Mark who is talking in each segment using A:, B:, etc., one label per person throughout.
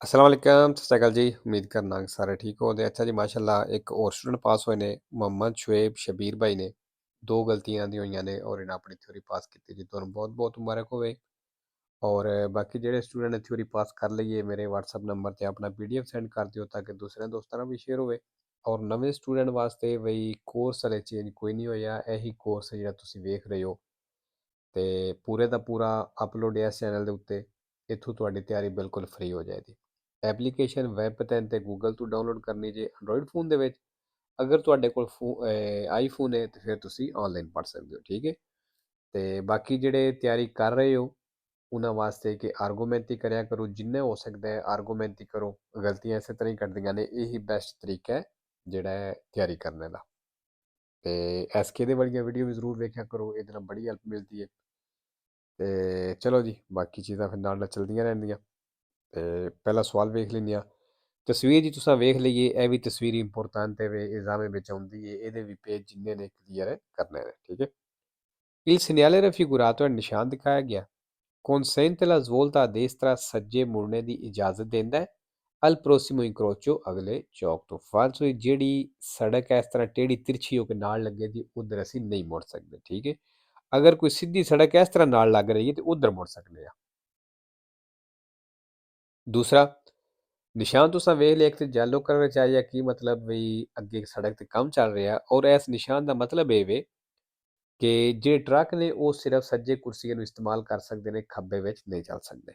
A: अस्सलाम वालेकुम, सत श्री अकाल जी। उम्मीद करना कि सारे ठीक हो ते अच्छा जी माशाल्लाह एक और स्टूडेंट पास होए ने मोहम्मद शुएब शबीर भाई ने दो गलतियां दी होईयां ने और इन्हें अपनी थ्योरी पास की जी तुहानू बहुत बहुत मुबारक होवे। और बाकी जेह्ड़े स्टूडेंट ने थ्योरी पास कर ਲਈ है मेरे WhatsApp नंबर ਤੇ ਆਪਣਾ PDF ਸੈਂਡ ਕਰ ਦਿਓ ਤਾਂ ਕਿ ਦੂਸਰੇ ਦੋਸਤਾਂ ਨਾਲ ਵੀ ਸ਼ੇਅਰ ਹੋਵੇ। ਔਰ ਨਵੇਂ ਸਟੂਡੈਂਟ ਵਾਸਤੇ ਬਈ ਕੋਰਸ ਹਲੇ ਚੇਂਜ ਕੋਈ ਨਹੀਂ ਹੋਇਆ, ਇਹੀ ਕੋਰਸ ਜਿਹੜਾ ਤੁਸੀਂ ਵੇਖ ਰਹੇ ਹੋ ਤੇ ਪੂਰੇ ਦਾ ਪੂਰਾ ਅਪਲੋਡ ਹੈ ਇਸ ਚੈਨਲ ਦੇ ਉੱਤੇ। ਇੱਥੋਂ ਤੁਹਾਡੀ ਤਿਆਰੀ ਬਿਲਕੁਲ ਫ੍ਰੀ ਹੋ ਜਾਏਗੀ। ਐਪਲੀਕੇਸ਼ਨ ਵੈਬ 'ਤੇ ਤੇ ਗੂਗਲ ਤੋਂ ਡਾਊਨਲੋਡ ਕਰਨੀ ਜੇ ਐਂਡਰੋਇਡ ਫੋਨ ਦੇ ਵਿੱਚ। ਅਗਰ ਤੁਹਾਡੇ ਕੋਲ ਆਈਫੋਨ ਹੈ ਤੇ ਫਿਰ ਤੁਸੀਂ ਆਨਲਾਈਨ ਪੜ੍ਹ ਸਕਦੇ ਹੋ, ਠੀਕ ਹੈ। ਤੇ ਬਾਕੀ ਜਿਹੜੇ ਤਿਆਰੀ ਕਰ ਰਹੇ ਹੋ ਉਹਨਾਂ ਵਾਸਤੇ ਕਿ ਆਰਗੂਮੈਂਟ ਹੀ ਕਰਿਆ ਕਰੋ, ਜਿੰਨਾ ਹੋ ਸਕਦਾ ਹੈ ਆਰਗੂਮੈਂਟ ਹੀ ਕਰੋ। ਗਲਤੀਆਂ ਇਸੇ ਤਰ੍ਹਾਂ ਹੀ ਕਰਦੀਆਂ ਨੇ, ਇਹੀ ਬੈਸਟ ਤਰੀਕਾ ਹੈ ਜਿਹੜਾ ਹੈ ਤਿਆਰੀ ਕਰਨ ਦਾ। ਤੇ ਐਸਕੇ ਦੇ ਵਾਲੀਆਂ ਵੀਡੀਓ ਵੀ ਜ਼ਰੂਰ ਵੇਖਿਆ ਕਰੋ, ਇਹਦੇ ਨਾਲ ਬੜੀ ਹੈਲਪ ਮਿਲਦੀ ਹੈ। ਤੇ ਚਲੋ ਜੀ ਬਾਕੀ ਚੀਜ਼ਾਂ ਫਿਰ ਨਾਲ ਨਾਲ ਚੱਲਦੀਆਂ ਰਹਿੰਦੀਆਂ। ਤੇ ਪਹਿਲਾ ਸਵਾਲ ਵੇਖ ਲੈਂਦੇ ਹਾਂ। ਤਸਵੀਰ ਜੀ ਤੁਸੀਂ ਵੇਖ ਲਈਏ, ਇਹ ਵੀ ਤਸਵੀਰ ਇੰਪੋਰਟੈਂਟ ਹੈ ਵੇ ਐਗਜ਼ਾਮ ਵਿੱਚ ਆਉਂਦੀ ਹੈ, ਇਹਦੇ ਵੀ ਪੇਜ ਜਿੰਨੇ ਨੇ ਕਲੀਅਰ ਕਰਨੇ ਨੇ, ਠੀਕ ਹੈ। Il segnale raffigurato è il ਨਿਸ਼ਾਨ ਦਿਖਾਇਆ ਗਿਆ consente la svolta a destra ਸੱਜੇ ਮੁੜਨੇ ਦੀ ਇਜਾਜ਼ਤ ਦਿੰਦਾ ਹੈ al prossimo incrocio ਅਗਲੇ ਚੌਕ ਤੋਂ। ਫਾਲਸੋ ਜਿਹੜੀ ਸੜਕ ਹੈ ਇਸ ਤਰ੍ਹਾਂ ਟੇਢੀ ਤਿਰਛੀ ਹੋ ਕੇ ਨਾਲ ਲੱਗੇ ਦੀ ਉਧਰ ਅਸੀਂ ਨਹੀਂ ਮੁੜ ਸਕਦੇ, ਠੀਕ ਹੈ। ਅਗਰ ਕੋਈ ਸਿੱਧੀ ਸੜਕ ਇਸ ਤਰ੍ਹਾਂ ਨਾਲ ਲੱਗ ਰਹੀ ਹੈ ਤੇ ਉਧਰ ਮੁੜ ਸਕਦੇ ਆ। ਦੂਸਰਾ ਨਿਸ਼ਾਨ ਤੁਸੀਂ ਵੇਖ ਲਿਆ, ਇੱਕ ਤੇ ਯੈਲੋ ਕਲਰ ਵਿੱਚ ਆਇਆ, ਕੀ ਮਤਲਬ ਵੀ ਅੱਗੇ ਸੜਕ ਤੇ ਕੰਮ ਚੱਲ ਰਿਹਾ ਔਰ ਇਸ ਨਿਸ਼ਾਨ ਦਾ ਮਤਲਬ ਇਹ ਵੇ ਕਿ ਜਿਹੜੇ ਟਰੱਕ ਨੇ ਉਹ ਸਿਰਫ ਸੱਜੇ ਕੁਰਸੀਆਂ ਨੂੰ ਇਸਤੇਮਾਲ ਕਰ ਸਕਦੇ ਨੇ, ਖੱਬੇ ਵਿੱਚ ਨਹੀਂ ਚੱਲ ਸਕਦੇ।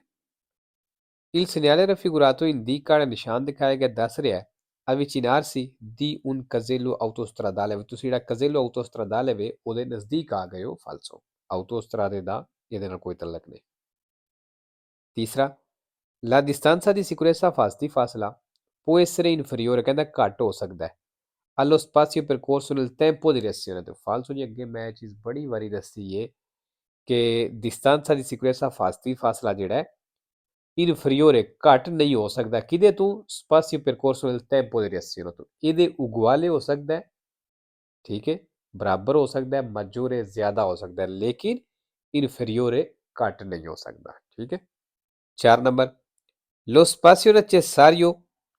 A: Il segnale raffigurato indica ਨਿਸ਼ਾਨ ਦਿਖਾਇਆ ਗਿਆ ਦੱਸ ਰਿਹਾ avvicinarsi di un casello autostradale, ਤੁਸੀਂ ਜਿਹੜਾ casello autostradale ਵੇ ਉਹਦੇ ਨਜ਼ਦੀਕ ਆ ਗਏ ਹੋ, ਫਾਲਸੋ। autostrade ਦਾ ਇਹਦੇ ਨਾਲ ਕੋਈ ਤਲਕ ਨਹੀਂ। ਤੀਸਰਾ La distanza di sicurezza ਫਾਸਲਾ può essere inferiore, ਕਹਿੰਦਾ ਘੱਟ ਹੋ ਸਕਦਾ ਹੈ allo spazio percorso nel tempo di reazione। ਤੇ ਫਾਲਸੋ ਜੀ ਅੱਗੇ ਮੈਂ ਇਹ ਚੀਜ਼ ਬੜੀ ਵਾਰੀ ਦੱਸੀ ਏ ਕਿ distanza di sicurezza ਫਾਸਲਾ ਜਿਹੜਾ ਹੈ ਇਨਫਰੀਓਰ ਘੱਟ ਨਹੀਂ ਹੋ ਸਕਦਾ ਕਿਹਦੇ ਤੋਂ, ਸਪਾਸੀਓ percorso nel tempo di reazione ਤੋਂ। ਇਹਦੇ ਉਗਵਾਲੇ ਹੋ ਸਕਦਾ ਹੈ, ਠੀਕ ਹੈ, ਬਰਾਬਰ ਹੋ ਸਕਦਾ ਹੈ, ਮਜੂਰੇ ਜ਼ਿਆਦਾ ਹੋ ਸਕਦਾ ਹੈ, ਲੇਕਿਨ ਇਨਫਰੀਓਰ ਘੱਟ ਨਹੀਂ ਹੋ ਸਕਦਾ, ਠੀਕ ਹੈ। 4 ਨੰਬਰ ਲੋ ਸਪਾਸੀਓ ਨੈਸੈਸਾਰੀਓ,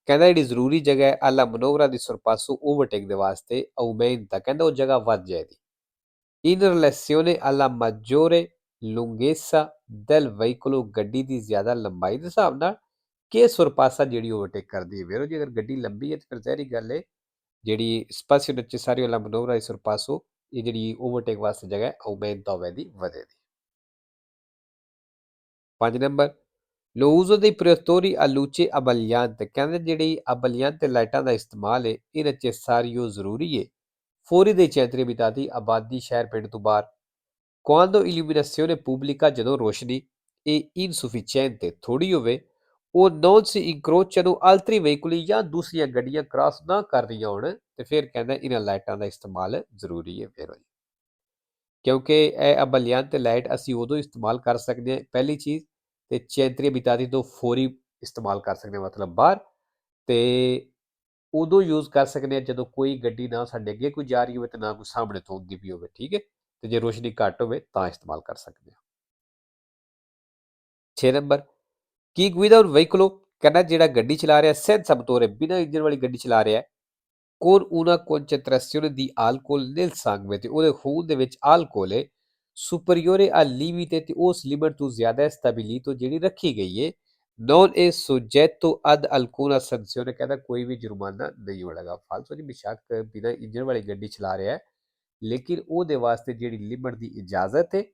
A: ਕਹਿੰਦਾ ਜਿਹੜੀ ਜ਼ਰੂਰੀ ਜਗ੍ਹਾ ਹੈ alla manovra di sorpasso overtake ਦੇ ਵਾਸਤੇ aumenta, ਕਹਿੰਦਾ ਉਹ ਜਗ੍ਹਾ ਵੱਧ ਜਾਏਗੀ in relazione alla maggiore lunghezza del veicolo, ਗੱਡੀ ਦੀ ਜ਼ਿਆਦਾ ਲੰਬਾਈ ਦੇ ਹਿਸਾਬ ਨਾਲ ਕਿ ਸੁਰਪਾਸਾ ਜਿਹੜੀ ਓਵਰਟੇਕ ਕਰਦੀ ਹੈ। ਵੇਰੋ ਜੀ ਅਗਰ ਗੱਡੀ ਲੰਬੀ ਹੈ ਤਾਂ ਫਿਰ ਜ਼ਾਹਿਰੀ ਗੱਲ ਹੈ ਜਿਹੜੀ ਸਪਾਸੀਓ ਨੈਸੈਸਾਰੀਓ alla manovra di sorpasso ਇਹ ਜਿਹੜੀ ਓਵਰਟੇਕ ਵਾਸਤੇ ਜਗ੍ਹਾ ਹੈ aumenta ਹੋਵੇਗੀ, ਵਧੇਗੀ। 5 number lo uso dei proiettori a luce abbagliante, ਕਹਿੰਦੇ ਜਿਹੜੀ abbagliante ਲਾਈਟਾਂ ਦਾ ਇਸਤੇਮਾਲ ਹੈ ਇਹ ਨੈਸੈਸਾਰੀਓ ਜ਼ਰੂਰੀ ਹੈ fuori dei centri abitati, ਆਬਾਦੀ ਸ਼ਹਿਰ ਪਿੰਡ ਤੋਂ ਬਾਹਰ। quando illuminazione pubblica, ਜਦੋਂ ਰੋਸ਼ਨੀ ਇਹ insufficiente ਥੋੜੀ ਹੋਵੇ ਉਹ non si incrociano altri veicoli, ਜਾਂ ਦੂਸਰੀਆਂ ਗੱਡੀਆਂ ਕ੍ਰਾਸ ਨਾ ਕਰ ਰਹੀਆਂ ਹੋਣ ਤੇ ਫਿਰ ਕਹਿੰਦਾ ਇਹਨਾਂ ਲਾਈਟਾਂ ਦਾ ਇਸਤੇਮਾਲ ਜ਼ਰੂਰੀ ਹੈ। ਫਿਰ ਕਿਉਂਕਿ ਇਹ abbagliante ਲਾਈਟ ਅਸੀਂ ਉਦੋਂ ਇਸਤੇਮਾਲ ਕਰ ਸਕਦੇ ਹਾਂ, ਪਹਿਲੀ ਚੀਜ਼ ਤੇ ਚੈਂਤਰੀ ਬਿਤਾਦੀ ਤੋਂ ਫੌਰੀ ਇਸਤੇਮਾਲ ਕਰ ਸਕਦੇ ਹਾਂ, ਮਤਲਬ ਬਾਹਰ, ਤੇ ਉਦੋਂ ਯੂਜ਼ ਕਰ ਸਕਦੇ ਹਾਂ ਜਦੋਂ ਕੋਈ ਗੱਡੀ ਨਾ ਸਾਡੇ ਅੱਗੇ ਕੋਈ ਜਾ ਰਹੀ ਹੋਵੇ ਤੇ ਨਾ ਕੋਈ ਸਾਹਮਣੇ ਤੋਂ ਆਉਂਦੀ ਵੀ ਹੋਵੇ, ਠੀਕ ਹੈ। ਤੇ ਜੇ ਰੋਸ਼ਨੀ ਘੱਟ ਹੋਵੇ ਤਾਂ ਇਸਤੇਮਾਲ ਕਰ ਸਕਦੇ ਹਾਂ। 6 ਨੰਬਰ ਕੀ ਗੁਇਦਾ un veicolo, ਕਹਿੰਦਾ ਜਿਹੜਾ ਗੱਡੀ ਚਲਾ ਰਿਹਾ senza motore, ਬਿਨਾਂ ਇੰਜਨ ਵਾਲੀ ਗੱਡੀ ਚਲਾ ਰਿਹਾ con una concentrazione di alcol nel sangue, ਤੇ ਉਹਦੇ ਖੂਨ ਦੇ ਵਿੱਚ alcol ਹੈ superiore al limite, ਤੇ ਉਸ ਲਿਮਟ ਤੋਂ ਜ਼ਿਆਦਾ stabilito ਜਿਹੜੀ ਰੱਖੀ ਗਈ ਹੈ non è soggetto ad alcuna sanzione, ਕਹਿੰਦਾ ਕੋਈ ਵੀ ਜੁਰਮਾਨਾ ਨਹੀਂ ਹੋਵੇਗਾ। ਫਾਲਤੂ ਜੀ ਬੇਸ਼ੱਕ ਬਿਨਾਂ ਇੰਜਨ ਵਾਲੀ ਗੱਡੀ ਚਲਾ ਰਿਹਾ ਹੈ ਲੇਕਿਨ ਉਹਦੇ ਵਾਸਤੇ ਜਿਹੜੀ ਲਿਮਟ ਦੀ ਇਜਾਜ਼ਤ ਹੈ,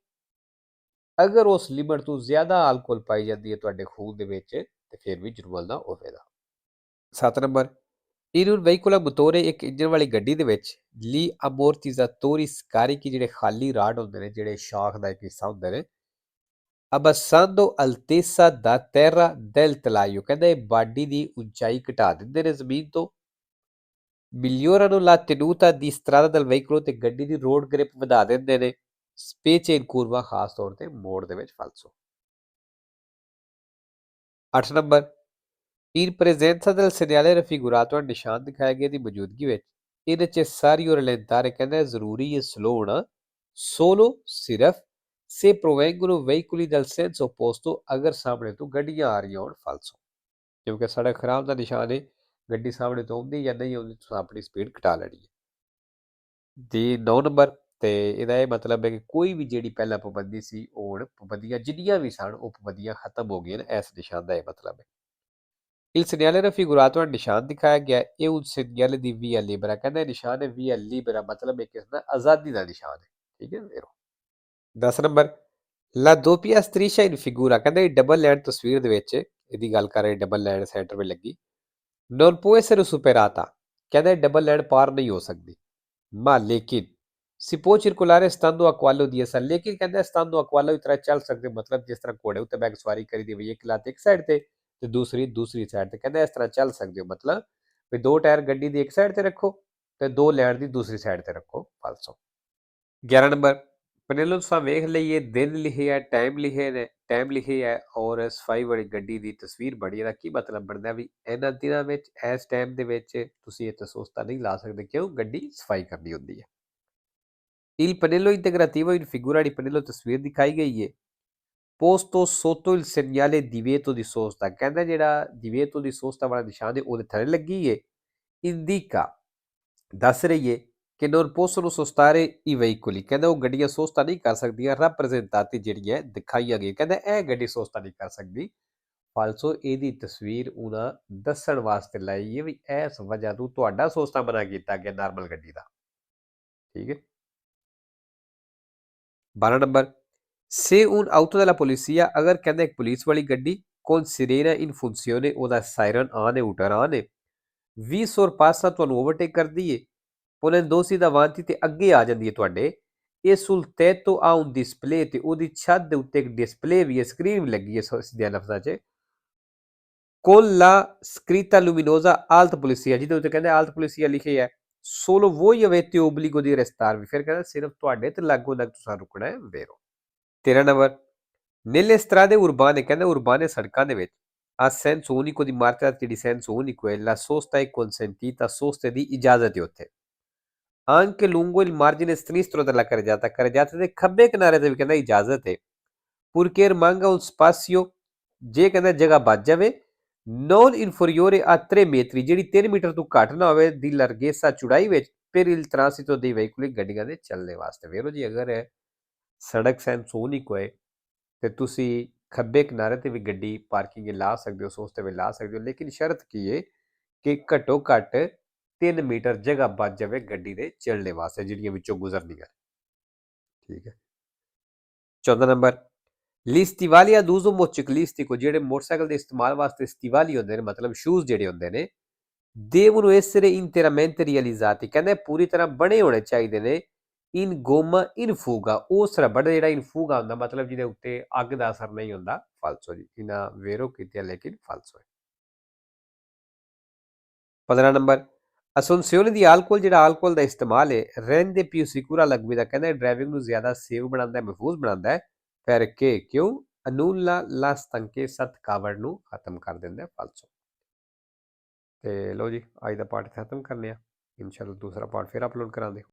A: ਅਗਰ ਉਸ ਲਿਮਟ ਤੋਂ ਜ਼ਿਆਦਾ ਆਲਕੋਹਲ ਪਾਈ ਜਾਂਦੀ ਹੈ ਤੁਹਾਡੇ ਖੂਨ ਦੇ ਵਿੱਚ ਤੇ ਫਿਰ ਵੀ ਜੁਰਮਾਨਾ ਹੋਵੇਗਾ। 7 number in un veicolo a motore, ਇੱਕ ਇੰਜਨ ਵਾਲੀ ਗੱਡੀ ਦੇ ਵਿੱਚ ਲੀ ਅਮੋਰਟੀਜ਼ਾਟੋਰੀ ਸਕਾਰੀਕੀ, ਜਿਹੜੇ ਖਾਲੀ ਰਾਡ ਹੁੰਦੇ ਨੇ, ਜਿਹੜੇ ਸ਼ਾਖ ਦਾ ਇੱਕ ਹਿੱਸਾ ਹੁੰਦੇ ਨੇ abbassando altezza da terra del telaio, ਕਹਿੰਦਾ ਇਹ ਬਾਡੀ ਦੀ ਉਚਾਈ ਘਟਾ ਦਿੰਦੇ ਨੇ ਜ਼ਮੀਨ ਤੋਂ migliorano la tenuta di strada del veicolo, ਤੇ ਗੱਡੀ ਦੀ ਰੋਡ ਗ੍ਰਿਪ ਵਧਾ ਦਿੰਦੇ ਨੇ specie in curva, ਖਾਸ ਤੌਰ ਤੇ ਮੋੜ ਦੇ ਵਿੱਚ। ਫਾਲਸੋ 8 number in presenza del segnale raffigurato, ਨਿਸ਼ਾਨ ਦਿਖਾਇਆ ਗਿਆ ਦੀ ਮੌਜੂਦਗੀ ਵਿੱਚ è necessario rallentare, ਕਹਿੰਦਾ ਜ਼ਰੂਰੀ ਹੈ ਸਲੋ ਹੋਣਾ solo ਸਿਰਫ se provengono veicoli dal senso opposto, ਅਗਰ ਸਾਹਮਣੇ ਤੋਂ ਗੱਡੀਆਂ ਆ ਰਹੀਆਂ ਹੋਣ। ਫਾਲਸੋ ਕਿਉਂਕਿ ਸੜਕ ਖਰਾਬ ਦਾ ਨਿਸ਼ਾਨ ਹੈ, ਗੱਡੀ ਸਾਹਮਣੇ ਤੋਂ ਆਉਂਦੀ ਜਾਂ ਨਹੀਂ ਆਉਂਦੀ, ਤੁਸੀਂ ਆਪਣੀ ਸਪੀਡ ਘਟਾ ਲੈਣੀ ਹੈ। ਦੀ 9 ਨੰਬਰ ਤੇ ਇਹਦਾ ਇਹ ਮਤਲਬ ਹੈ ਕਿ ਕੋਈ ਵੀ ਜਿਹੜੀ ਪਹਿਲਾਂ ਪਾਬੰਦੀ ਸੀ, ਉਹ ਹੁਣ ਪਾਬੰਦੀਆਂ ਜਿੰਨੀਆਂ ਵੀ ਸਨ ਉਹ ਪਾਬੰਦੀਆਂ ਖਤਮ ਹੋ ਗਈਆਂ ਨੇ, ਇਸ ਨਿਸ਼ਾਨ ਦਾ ਇਹ ਮਤਲਬ ਹੈ। Il segnale raffigurato nel ਨਿਸ਼ਾਨ ਦਿਖਾਇਆ ਗਿਆ ਹੈ, ਇਹ un segnale di via libera, ਕਹਿੰਦਾ ਇਹ ਨਿਸ਼ਾਨ ਹੈ via libera, ਮਤਲਬ ਇਹ ਕਿਸ ਦਾ ਆਜ਼ਾਦੀ ਦਾ ਨਿਸ਼ਾਨ ਹੈ। ਠੀਕ ਹੈ ਵੀਰੋ। 10 number La doppia striscia in figura, ਕਹਿੰਦਾ ਇਹ ਡਬਲ ਲਾਈਨ ਤਸਵੀਰ ਦੇ ਵਿੱਚ ਇਹਦੀ ਗੱਲ ਕਰ ਰਹੇ, ਡਬਲ ਲਾਈਨ ਸੈਂਟਰ ਵਿੱਚ ਲੱਗੀ। Non può essere superata, ਕਹਿੰਦਾ ਇਹ ਡਬਲ ਲਾਈਨ ਪਾਰ ਨਹੀਂ ਹੋ ਸਕਦੀ। Ma ਲੇਕਿਨ si può circolare stando a cavallo di essa, ਲੇਕਿਨ ਕਹਿੰਦਾ stando a cavallo ਇਸ ਤਰ੍ਹਾਂ ਚੱਲ ਸਕਦੇ, ਮਤਲਬ ਜਿਸ ਤਰ੍ਹਾਂ ਘੋੜੇ ਉੱਤੇ ਬੈਠ ਕੇ ਸਵਾਰੀ ਕਰੀ ਦੀ ਵੀ ਇੱਕ ਲੱਤ ਇੱਕ ਸਾਈਡ ਤੇ ਤੇ ਦੂਸਰੀ ਸਾਈਡ ਤੇ, ਕਹਿੰਦਾ ਇਸ ਤਰ੍ਹਾਂ ਚੱਲ ਸਕਦੇ ਹੋ, ਮਤਲਬ ਵੀ ਦੋ ਟਾਇਰ ਗੱਡੀ ਦੀ ਇੱਕ ਸਾਈਡ ਤੇ ਰੱਖੋ ਤੇ ਦੋ ਲੈਣ ਦੀ ਦੂਸਰੀ ਸਾਈਡ ਤੇ ਰੱਖੋ। ਫਾਲਸੋ। 11 ਨੰਬਰ ਪਹਿਲਾਂ ਤੁਸੀਂ ਵੇਖ ਲਈਏ, ਦਿਨ ਲਿਖੇ ਹੈ, ਟਾਈਮ ਲਿਖੇ ਹੈ ਔਰ ਸਫਾਈ ਵਾਲੀ ਗੱਡੀ ਦੀ ਤਸਵੀਰ ਬਣੀ। ਇਹਦਾ ਕੀ ਮਤਲਬ ਬਣਦਾ ਵੀ ਇਹਨਾਂ ਦਿਨਾਂ ਵਿੱਚ ਇਸ ਟਾਈਮ ਦੇ ਵਿੱਚ ਤੁਸੀਂ ਇਹ ਸੋਚਤਾ ਨਹੀਂ ਲਾ ਸਕਦੇ, ਕਿਉਂ ਗੱਡੀ ਸਫਾਈ ਕਰਨੀ ਹੁੰਦੀ ਹੈ। Il pannello integrativo in figura di pannello ਤਸਵੀਰ ਦਿਖਾਈ ਗਈ ਹੈ। Posto sotto il segnale divieto di sosta, ਕਹਿੰਦਾ ਜਿਹੜਾ divieto di sosta ਵਾਲਾ ਨਿਸ਼ਾਨ ਹੈ ਉਹਦੇ ਥੱਲੇ ਲੱਗੀ ਹੈ। Indica ਦੱਸ ਰਹੀ ਹੈ ਕਿ non possono sostare i veicoli, ਕਹਿੰਦਾ ਉਹ ਗੱਡੀਆਂ ਸੋਸਤਾ ਨਹੀਂ ਕਰ ਸਕਦੀਆਂ। rappresentati ਜਿਹੜੀਆਂ ਦਿਖਾਈਆਂ ਗਈਆਂ, ਕਹਿੰਦਾ ਇਹ ਗੱਡੀ ਸੋਸਤਾ ਨਹੀਂ ਕਰ ਸਕਦੀ। ਫਾਲਸੋ ਇਹਦੀ ਤਸਵੀਰ ਉਹਨਾਂ ਦੱਸਣ ਵਾਸਤੇ ਲਾਈ ਹੈ ਵੀ ਇਸ ਵਜ੍ਹਾ ਤੋਂ ਤੁਹਾਡਾ ਸੋਸਤਾ ਮਨਾ ਕੀਤਾ ਗਿਆ ਨਾਰਮਲ ਗੱਡੀ ਦਾ। ਠੀਕ ਹੈ। 12 number Se un auto della polizia, ਅਗਰ ਕਹਿੰਦਾ ਇੱਕ ਪੁਲਿਸ ਵਾਲੀ ਗੱਡੀ con sirena in funzione, ਉਹਦਾ ਸਾਇਰਨ ਆਨ ਹੈ, ਹੂਟਰ ਆਨ ਹੈ, vi sorpassa, ਤੁਹਾਨੂੰ ਓਵਰਟੇਕ ਕਰਦੀ ਹੈ, ponendosi davanti, ਤੇ ਅੱਗੇ ਆ ਜਾਂਦੀ ਹੈ ਤੁਹਾਡੇ, ਇਹ sul tetto ha un display, ਤੇ ਉਹਦੀ ਛੱਤ ਦੇ ਉੱਤੇ ਇੱਕ ਡਿਸਪਲੇ ਵੀ ਹੈ, ਸਕਰੀਨ ਵੀ ਲੱਗੀ ਹੈ ਸਿੱਧਿਆਂ ਲਫ਼ਜ਼ਾਂ 'ਚ, con la scritta luminosa alt polizia, ਜਿਹਦੇ ਉੱਤੇ ਕਹਿੰਦੇ alt polizia ਲਿਖੇ ਹੈ, solo voi avete obbligo di arrestarvi, ਫਿਰ ਕਹਿੰਦਾ ਸਿਰਫ ਤੁਹਾਡੇ ਤੇ ਲਾਗੂ ਲੱਗ ਤੁਸੀਂ ਰੁਕਣਾ ਹੈ। ਵੇਰੋ। 13 ਨੰਬਰ nelle strade urbane, ਕਹਿੰਦਾ ਉਰਬਾਨੇ ਸੜਕਾਂ ਦੇ ਵਿੱਚ a senso unico di marcia, di senso unico è la sosta è consentita, soste ਦੀ ਇਜਾਜ਼ਤ ਹੈ ਉੱਥੇ। anche lungo il margine sinistro della carreggiata, carreggiata ਦੇ ਖੱਬੇ ਕਿਨਾਰੇ ਤੇ ਵੀ ਕਹਿੰਦਾ ਇਜਾਜ਼ਤ ਹੈ। purché rimanga un spazio, ਜੇ ਕਹਿੰਦਾ ਜਗ੍ਹਾ ਬਚ ਜਾਵੇ, non inferiore a 3 metri, ਜਿਹੜੀ 3 ਮੀਟਰ ਤੋਂ ਘੱਟ ਨਾ ਹੋਵੇ, ਦੀ larghezza ਚੌੜਾਈ ਵਿੱਚ, per il transito dei veicoli, ਗੱਡੀਆਂ ਦੇ ਚੱਲਣੇ ਵਾਸਤੇ। ਵੇਰੋ ਜੀ, ਅਗਰ ਸੜਕ ਸੈਂਸੋ unico ਹੈ ਤੇ ਤੁਸੀਂ ਖੱਬੇ ਕਿਨਾਰੇ ਤੇ ਵੀ ਗੱਡੀ ਪਾਰਕਿੰਗ ਲਾ ਸਕਦੇ ਹੋ, ਸੋਚ ਤੇ ਵੀ ਲਾ ਸਕਦੇ ਹੋ, ਲੇਕਿਨ ਸ਼ਰਤ ਕੀ ਹੈ ਕਿ ਘੱਟੋ ਘੱਟ 3 ਮੀਟਰ ਜਗ੍ਹਾ ਬਚ ਜਾਵੇ ਗੱਡੀ ਦੇ ਚੱਲਣੇ ਵਾਸਤੇ, ਜਿਹੜੀਆਂ ਵਿੱਚੋਂ ਗੁਜ਼ਰਨੀਆਂ। ਠੀਕ ਹੈ। 14 number li stivali ad uso motociclistico, ਜਿਹੜੇ ਮੋਟਰਸਾਈਕਲ ਦੇ ਇਸਤੇਮਾਲ ਵਾਸਤੇ ਸਟਿਵਾਲੀ ਹੁੰਦੇ ਨੇ, ਮਤਲਬ ਸ਼ੂਜ਼ ਜਿਹੜੇ ਹੁੰਦੇ ਨੇ, devono essere interamente realizzati, ਕਹਿੰਦੇ ਪੂਰੀ ਤਰ੍ਹਾਂ ਬਣੇ ਹੋਣੇ ਚਾਹੀਦੇ ਨੇ, in gomma in fuga, ਉਸ ਰਬੜ ਜਿਹੜਾ in fuga ਹੁੰਦਾ, ਮਤਲਬ ਜਿਹਦੇ ਉੱਤੇ ਅੱਗ ਦਾ ਅਸਰ ਨਹੀਂ ਹੁੰਦਾ। ਫਾਲਸੋ ਜੀ, ਇਹਨਾਂ ਵੇਰੋ ਕੀਤੇ ਲੇਕਿਨ ਫਾਲਸੋ ਹੈ। 15 ਨੰਬਰ ਅਸੁੰਸੀਓਨ ਦੀ alcol, ਜਿਹੜਾ alcol ਦਾ ਇਸਤੇਮਾਲ ਹੈ, rende più sicura la guida, ਕਹਿੰਦਾ ਡਰਾਈਵਿੰਗ ਨੂੰ ਜ਼ਿਆਦਾ ਸੇਫ ਬਣਾਉਂਦਾ ਹੈ, ਮਹਿਫੂਜ਼ ਬਣਾਉਂਦਾ ਹੈ। perché ਕਿਉਂ annulla la stanchezza, ਥਕਾਵਟ ਨੂੰ ਖਤਮ ਕਰ ਦਿੰਦਾ ਹੈ। ਫਾਲਸੋ। ਤੇ ਲਓ ਜੀ, ਅੱਜ ਦਾ ਪਾਠ ਖਤਮ ਕਰਨੇ ਆ, ਇਨਸ਼ਾਅੱਲਾ ਦੂਸਰਾ ਪਾਠ ਫਿਰ ਅਪਲੋਡ ਕਰਾਂਗੇ।